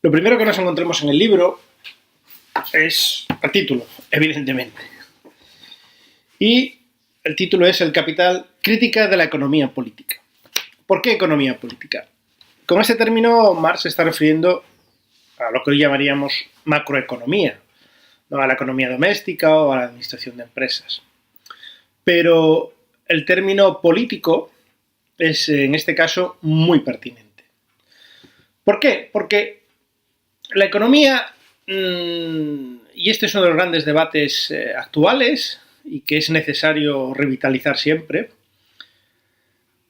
Lo primero que nos encontramos en el libro es el título, evidentemente. Y el título es El capital, crítica de la economía política. ¿Por qué economía política? Con este término Marx se está refiriendo a lo que hoy llamaríamos macroeconomía, no a la economía doméstica o a la administración de empresas. Pero el término político es, en este caso, muy pertinente. ¿Por qué? Porque la economía, y este es uno de los grandes debates actuales y que es necesario revitalizar siempre,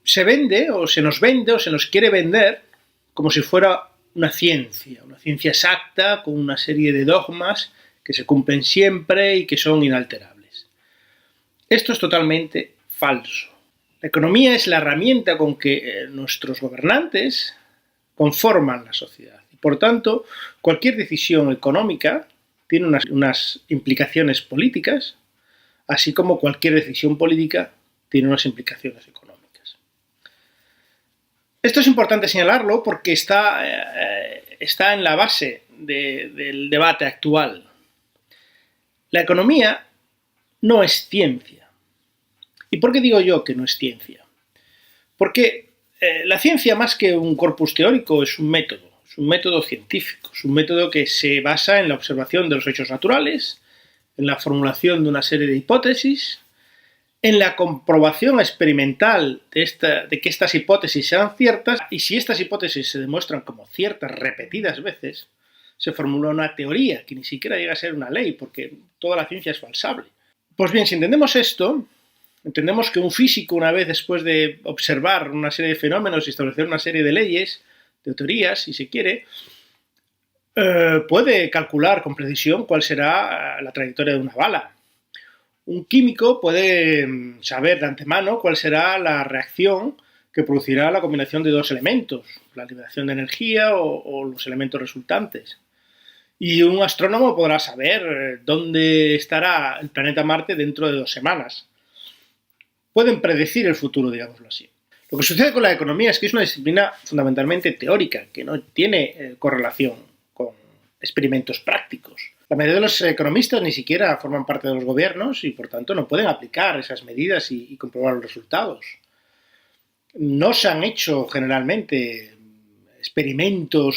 se vende o se nos quiere vender como si fuera una ciencia exacta con una serie de dogmas que se cumplen siempre y que son inalterables. Esto es totalmente falso. La economía es la herramienta con que nuestros gobernantes conforman la sociedad. Y por tanto, cualquier decisión económica tiene unas implicaciones políticas, así como cualquier decisión política tiene unas implicaciones económicas. Esto es importante señalarlo porque está en la base del debate actual. La economía no es ciencia. ¿Y por qué digo yo que no es ciencia? Porque la ciencia, más que un corpus teórico, es un método científico, es un método que se basa en la observación de los hechos naturales, en la formulación de una serie de hipótesis, en la comprobación experimental de que estas hipótesis sean ciertas, y si estas hipótesis se demuestran como ciertas repetidas veces, se formula una teoría que ni siquiera llega a ser una ley, porque toda la ciencia es falsable. Pues bien, si entendemos esto, entendemos que un físico, una vez después de observar una serie de fenómenos y establecer una serie de leyes, de teorías, si se quiere, puede calcular con precisión cuál será la trayectoria de una bala. Un químico puede saber de antemano cuál será la reacción que producirá la combinación de dos elementos, la liberación de energía o los elementos resultantes. Y un astrónomo podrá saber dónde estará el planeta Marte dentro de 2 semanas. Pueden predecir el futuro, digámoslo así. Lo que sucede con la economía es que es una disciplina fundamentalmente teórica, que no tiene correlación con experimentos prácticos. La mayoría de los economistas ni siquiera forman parte de los gobiernos y, por tanto, no pueden aplicar esas medidas y comprobar los resultados. No se han hecho generalmente experimentos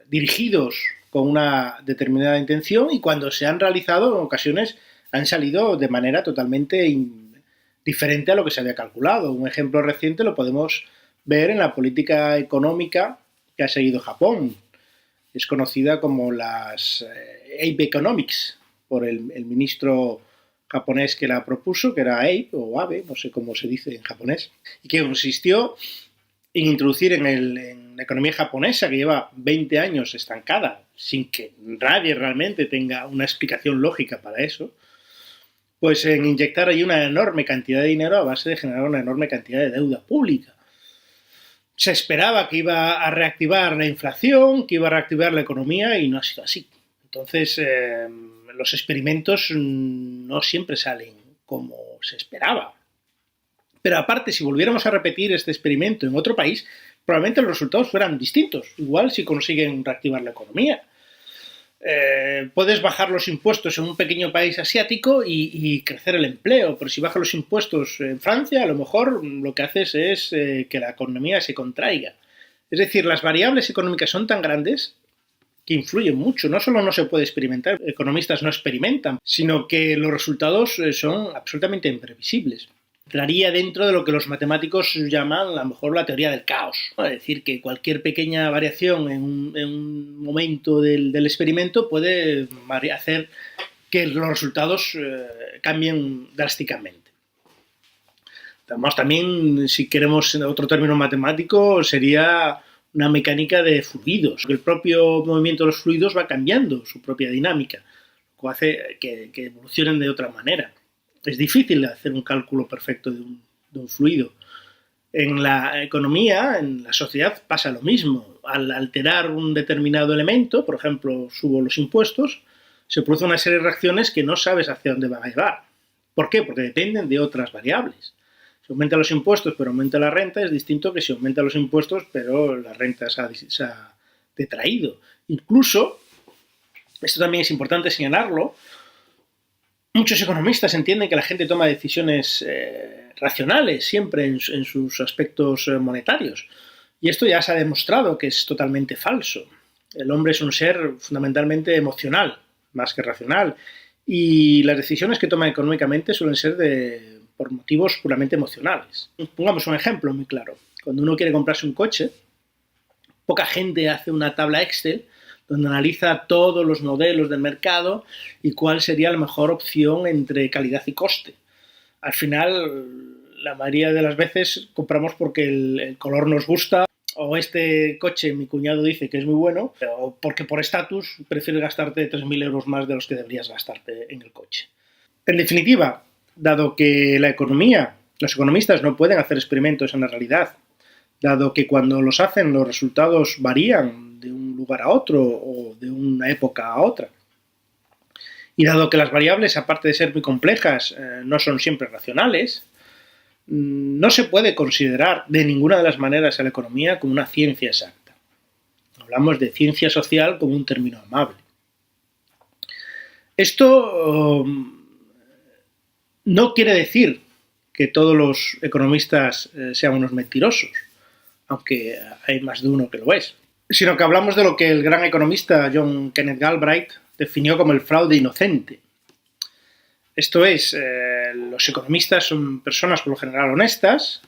dirigidos con una determinada intención y cuando se han realizado, en ocasiones, han salido de manera totalmente diferente a lo que se había calculado. Un ejemplo reciente lo podemos ver en la política económica que ha seguido Japón. Es conocida como las Abe Economics por el ministro japonés que la propuso, que era Abe o Abe, no sé cómo se dice en japonés, y que consistió en introducir en la economía japonesa, que lleva 20 años estancada, sin que nadie realmente tenga una explicación lógica para eso, pues en inyectar ahí una enorme cantidad de dinero a base de generar una enorme cantidad de deuda pública. Se esperaba que iba a reactivar la inflación, que iba a reactivar la economía y no ha sido así. Entonces, los experimentos no siempre salen como se esperaba. Pero aparte, si volviéramos a repetir este experimento en otro país, probablemente los resultados fueran distintos. Igual si consiguen reactivar la economía. Puedes bajar los impuestos en un pequeño país asiático y crecer el empleo, pero si bajas los impuestos en Francia, a lo mejor lo que haces es que la economía se contraiga. Es decir, las variables económicas son tan grandes que influyen mucho. No solo no se puede experimentar, economistas no experimentan, sino que los resultados son absolutamente imprevisibles. Entraría dentro de lo que los matemáticos llaman a lo mejor la teoría del caos, ¿no? Es decir, que cualquier pequeña variación en un momento del experimento puede hacer que los resultados cambien drásticamente. Además, también, si queremos otro término matemático, sería una mecánica de fluidos. El propio movimiento de los fluidos va cambiando su propia dinámica, lo que hace que evolucionen de otra manera. Es difícil hacer un cálculo perfecto de un fluido. En la economía, en la sociedad, pasa lo mismo. Al alterar un determinado elemento, por ejemplo, subo los impuestos, se produce una serie de reacciones que no sabes hacia dónde van a llevar. ¿Por qué? Porque dependen de otras variables. Si aumenta los impuestos pero aumenta la renta, es distinto que si aumenta los impuestos pero la renta se ha detraído. Incluso, esto también es importante señalarlo, muchos economistas entienden que la gente toma decisiones racionales siempre en sus aspectos monetarios. Y esto ya se ha demostrado que es totalmente falso. El hombre es un ser fundamentalmente emocional, más que racional. Y las decisiones que toma económicamente suelen ser por motivos puramente emocionales. Pongamos un ejemplo muy claro. Cuando uno quiere comprarse un coche, poca gente hace una tabla Excel donde analiza todos los modelos del mercado y cuál sería la mejor opción entre calidad y coste. Al final, la mayoría de las veces compramos porque el color nos gusta, o este coche mi cuñado dice que es muy bueno, o porque por estatus prefieres gastarte 3.000 euros más de los que deberías gastarte en el coche. En definitiva, dado que la economía, los economistas no pueden hacer experimentos en la realidad, dado que cuando los hacen los resultados varían de un lugar a otro o de una época a otra, y dado que las variables, aparte de ser muy complejas, no son siempre racionales, no se puede considerar de ninguna de las maneras a la economía como una ciencia exacta. Hablamos de ciencia social como un término amable. Esto no quiere decir que todos los economistas sean unos mentirosos, aunque hay más de uno que lo es, sino que hablamos de lo que el gran economista John Kenneth Galbraith definió como el fraude inocente. Esto es, los economistas son personas por lo general honestas,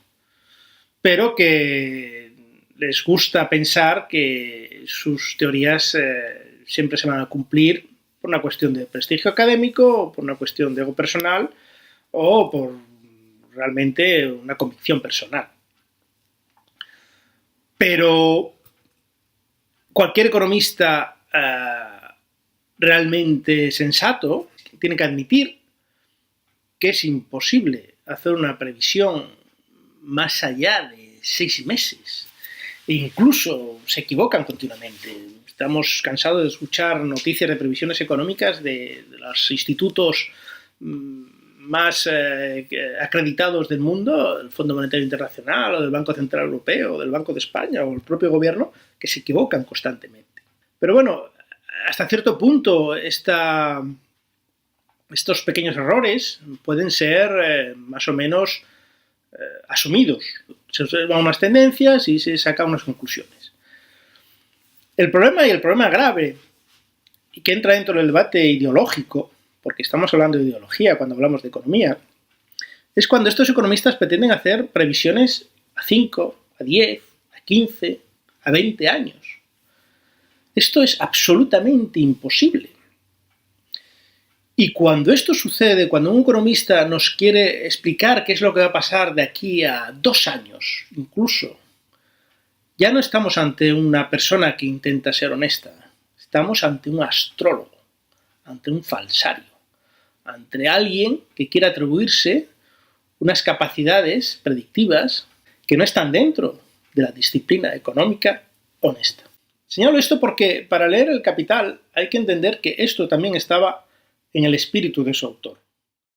pero que les gusta pensar que sus teorías siempre se van a cumplir por una cuestión de prestigio académico, o por una cuestión de ego personal, o por realmente una convicción personal. Pero cualquier economista realmente sensato tiene que admitir que es imposible hacer una previsión más allá de 6 meses. E incluso se equivocan continuamente. Estamos cansados de escuchar noticias de previsiones económicas de los institutos más acreditados del mundo, el Fondo Monetario Internacional, o del Banco Central Europeo, o del Banco de España, o el propio gobierno, que se equivocan constantemente. Pero bueno, hasta cierto punto estos pequeños errores pueden ser más o menos asumidos. Se observan unas tendencias y se sacan unas conclusiones. El problema grave, y que entra dentro del debate ideológico, porque estamos hablando de ideología cuando hablamos de economía, es cuando estos economistas pretenden hacer previsiones a 5, a 10, a 15, a 20 años. Esto es absolutamente imposible. Y cuando esto sucede, cuando un economista nos quiere explicar qué es lo que va a pasar de aquí a 2 años, incluso, ya no estamos ante una persona que intenta ser honesta, estamos ante un astrólogo, ante un falsario, ante alguien que quiere atribuirse unas capacidades predictivas que no están dentro de la disciplina económica honesta. Señalo esto porque para leer El Capital hay que entender que esto también estaba en el espíritu de su autor.